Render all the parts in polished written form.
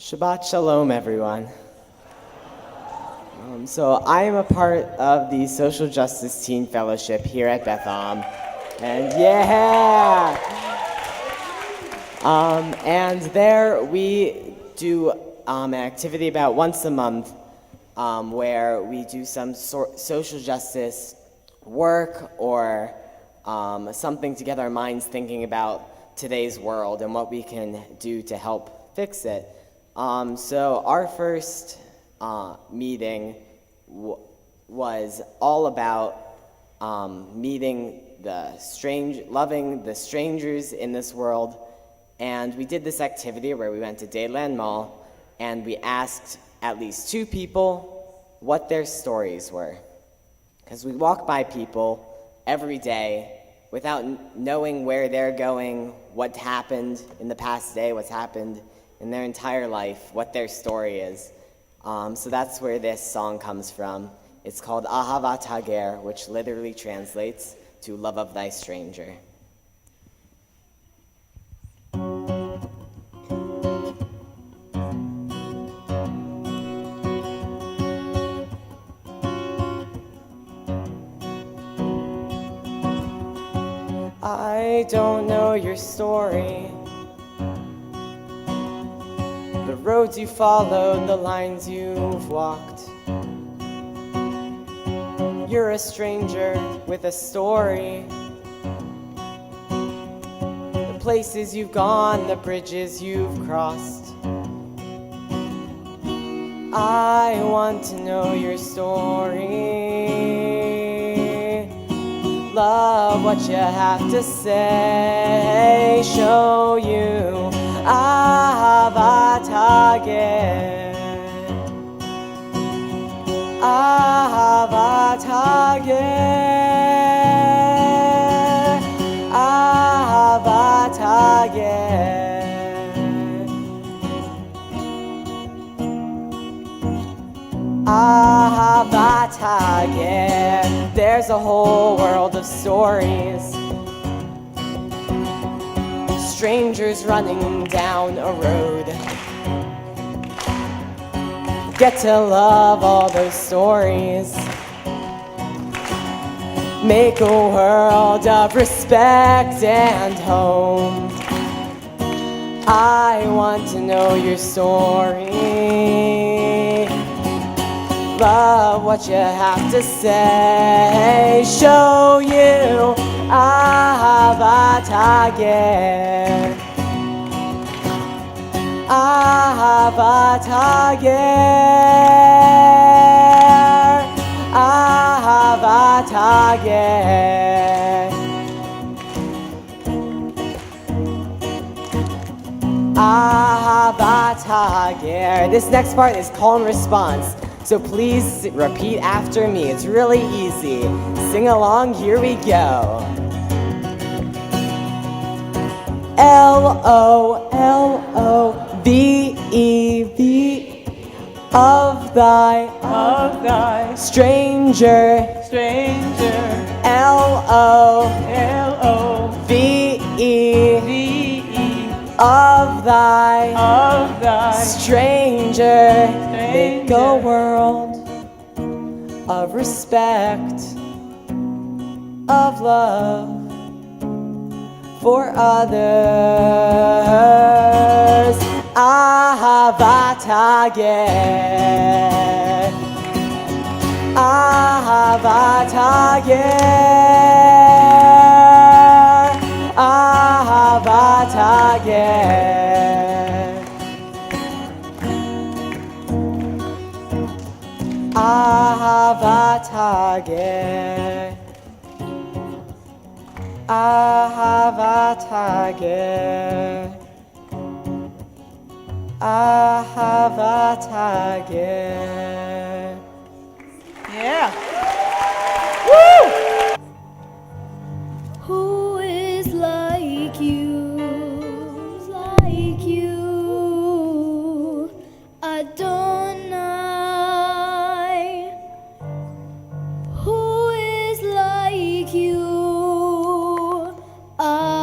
Shabbat Shalom, everyone. So I am a part of the Social Justice Teen Fellowship here at Beth. And yeah! And there we do an activity about once a month where we do some social justice work or something to get our minds thinking about today's world and what we can do to help fix it. So our first meeting was all about meeting loving the strangers in this world. And we did this activity where we went to Dayland Mall and we asked at least 2 people what their stories were. Because we walk by people every day without knowing where they're going, what happened in the past day, what's happened in their entire life, what their story is. So that's where this song comes from. It's called Ahavat Hager, which literally translates to love of thy stranger. I don't know your story, the roads you followed, the lines you've walked. You're a stranger with a story, the places you've gone, the bridges you've crossed. I want to know your story, love what you have to say, show you Ahavat Hager, Ahavat Hager, Ahavat Hager, Ahavat Hager. There's a whole world of stories, strangers running down a road. Get to love all those stories, make a world of respect and home. I want to know your story, love what you have to say, show you Ahavat Hager, Ahavat Hager, Ahavat Hager, Ahavat Hager. This next part is call and response. So please repeat after me. It's really easy. Sing along, here we go. L-O-L-O-V-E-V, of thy stranger, L-O-L-O-V-E, of thy stranger. Make a world of respect, of love for others. Ahavat Hager, Ahavat Hager, Ahavat Hager, Ahavat Hager, Ahavat Hager, Ahavat Hager. Yeah. Woo! Who is like you? Adonai. Who is like you? Adonai.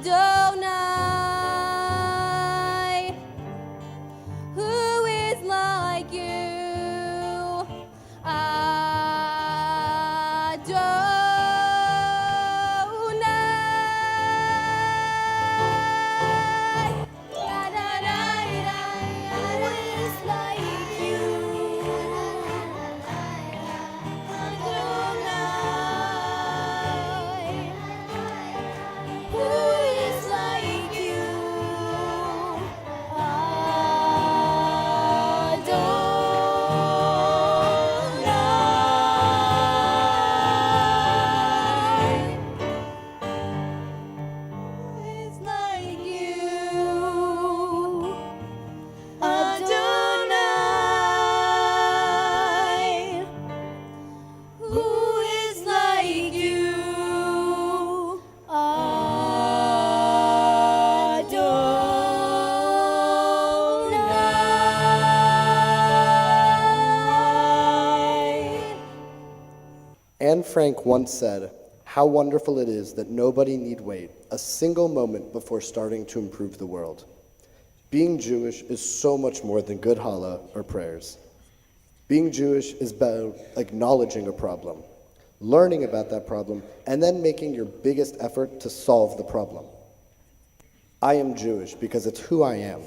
Adonai, who is like you? Adonai, who is like you? Adonai, who is like you? Adonai, who is like you? Adonai, who is like you? Adonai. Anne Frank once said, "How wonderful it is that nobody need wait a single moment before starting to improve the world." Being Jewish is so much more than good challah or prayers. Being Jewish is about acknowledging a problem, learning about that problem, and then making your biggest effort to solve the problem. I am Jewish because it's who I am,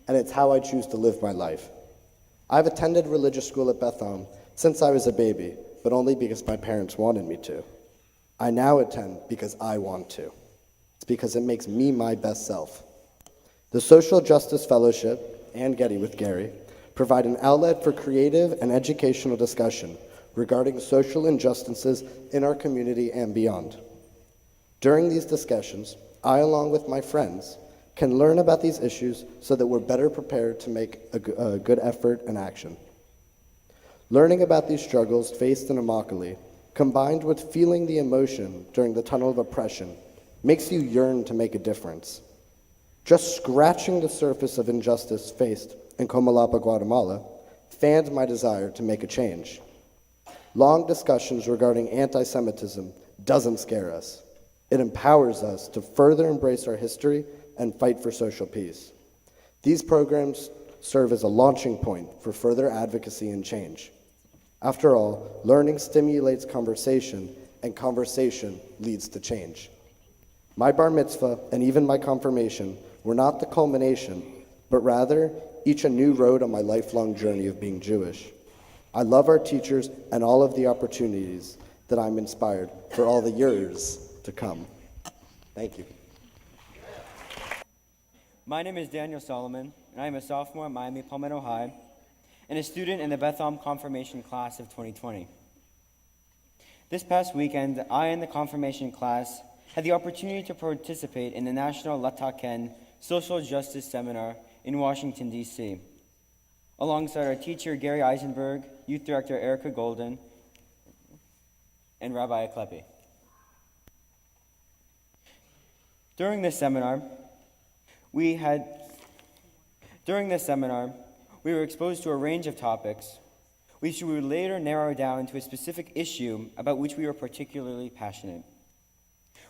and it's how I choose to live my life. I've attended religious school at Beth since I was a baby, but only because my parents wanted me to. I now attend because I want to. It's because it makes me my best self. The Social Justice Fellowship, and Getty with Gary, provide an outlet for creative and educational discussion regarding social injustices in our community and beyond. During these discussions, I, along with my friends, can learn about these issues so that we're better prepared to make a good effort and action. Learning about these struggles faced in Immokalee, combined with feeling the emotion during the tunnel of oppression, makes you yearn to make a difference. Just scratching the surface of injustice faced in Comalapa, Guatemala, fanned my desire to make a change. Long discussions regarding anti-Semitism doesn't scare us. It empowers us to further embrace our history and fight for social peace. These programs serve as a launching point for further advocacy and change. After all, learning stimulates conversation, and conversation leads to change. My bar mitzvah and even my confirmation were not the culmination, but rather each a new road on my lifelong journey of being Jewish. I love our teachers and all of the opportunities that I'm inspired for all the years to come. Thank you. My name is Daniel Solomon, and I am a sophomore at Miami Palmetto High and a student in the Beth confirmation class of 2020. This past weekend, I and the confirmation class had the opportunity to participate in the National Lataken Social Justice Seminar in Washington, D.C., alongside our teacher Gary Eisenberg, Youth Director Erica Golden, and Rabbi Aklepi. During this seminar, we were exposed to a range of topics, which we would later narrow down to a specific issue about which we were particularly passionate.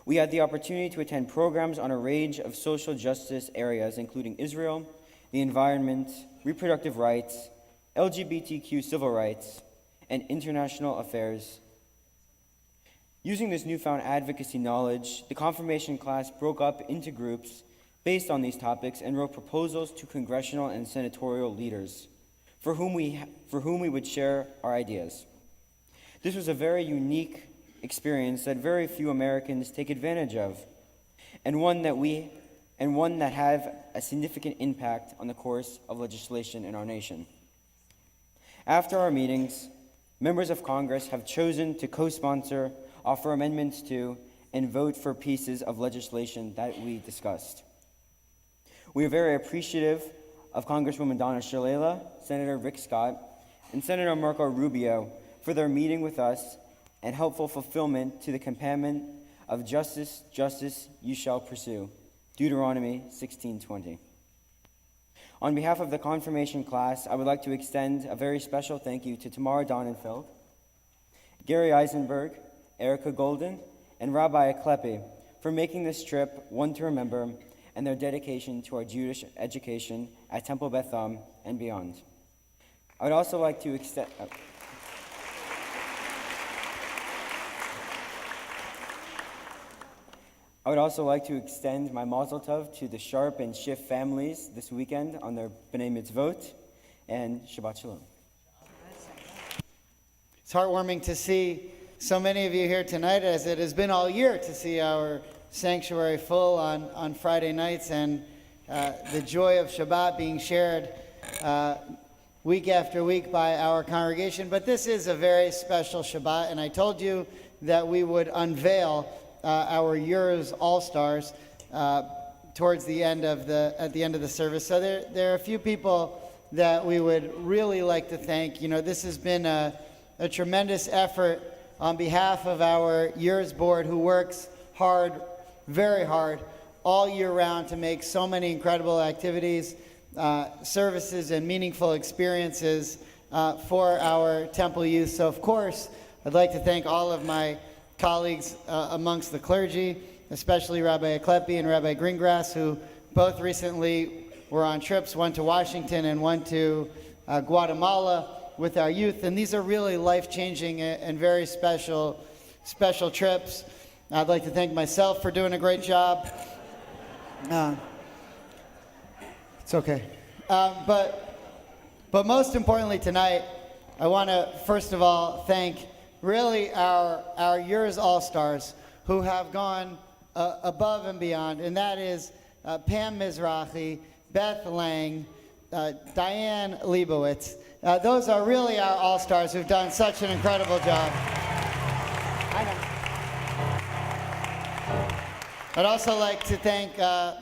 We had the opportunity to attend programs on a range of social justice areas, including Israel, the environment, reproductive rights, LGBTQ civil rights, and international affairs. Using this newfound advocacy knowledge, the confirmation class broke up into groups based on these topics and wrote proposals to congressional and senatorial leaders for whom we would share our ideas. This was a very unique experience that very few Americans take advantage of, and one that have a significant impact on the course of legislation in our nation. After our meetings, members of Congress have chosen to co-sponsor, offer amendments to, and vote for pieces of legislation that we discussed. We are very appreciative of Congresswoman Donna Shalala, Senator Rick Scott, and Senator Marco Rubio for their meeting with us and helpful fulfillment to the commandment of justice, justice you shall pursue, Deuteronomy 16:20. On behalf of the confirmation class, I would like to extend a very special thank you to Tamara Donenfeld, Gary Eisenberg, Erica Golden, and Rabbi Aklepi for making this trip one to remember and their dedication to our Jewish education at Temple Beth and beyond. I would also like to extend... I would also like to extend my mazel tov to the Sharp and Schiff families this weekend on their B'nai Mitzvot, and Shabbat Shalom. It's heartwarming to see so many of you here tonight, as it has been all year, to see our sanctuary full on Friday nights, and the joy of Shabbat being shared week after week by our congregation. But this is a very special Shabbat, and I told you that we would unveil our YERS All-Stars towards the end of the service. So there are a few people that we would really like to thank. You know, this has been a tremendous effort on behalf of our YERS board, who works hard, very hard, all year round to make so many incredible activities, services, and meaningful experiences for our temple youth. So, of course, I'd like to thank all of my colleagues amongst the clergy, especially Rabbi Aklepi and Rabbi Greengrass, who both recently were on trips, one to Washington and one to Guatemala with our youth. And these are really life-changing and very special trips. I'd like to thank myself for doing a great job. It's okay. But most importantly tonight, I want to first of all thank really our YERS All-Stars who have gone above and beyond, and that is Pam Mizrahi, Beth Lang, Diane Leibowitz. Those are really our All-Stars who've done such an incredible job. I know. I'd also like to thank our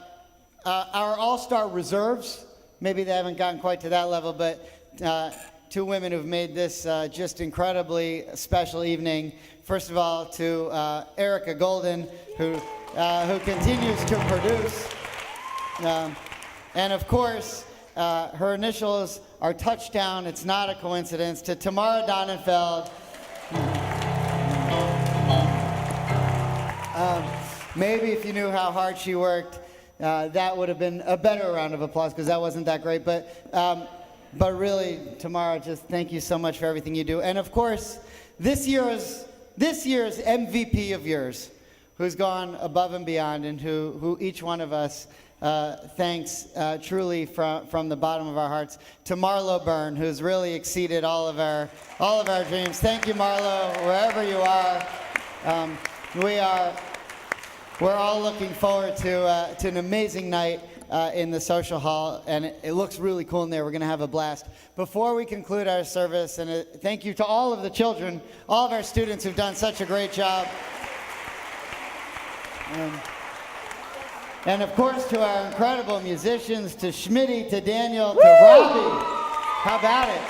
All-Star Reserves. Maybe they haven't gotten quite to that level, but two women who've made this just incredibly special evening. First of all, to Erica Golden, who continues to produce. And of course, her initials are touchdown. It's not a coincidence. To Tamara Donnenfeld. Maybe if you knew how hard she worked, that would have been a better round of applause, because that wasn't that great. But really, Tamara, just thank you so much for everything you do. And of course, this year's MVP of YERS, who's gone above and beyond, and who each one of us thanks truly from the bottom of our hearts, to Marlo Byrne, who's really exceeded all of our dreams. Thank you, Marlo, wherever you are. We're all looking forward to an amazing night in the social hall, and it looks really cool in there. We're going to have a blast. Before we conclude our service, and thank you to all of the children, all of our students who've done such a great job. And of course, to our incredible musicians, to Schmitty, to Daniel, to Robbie. How about it?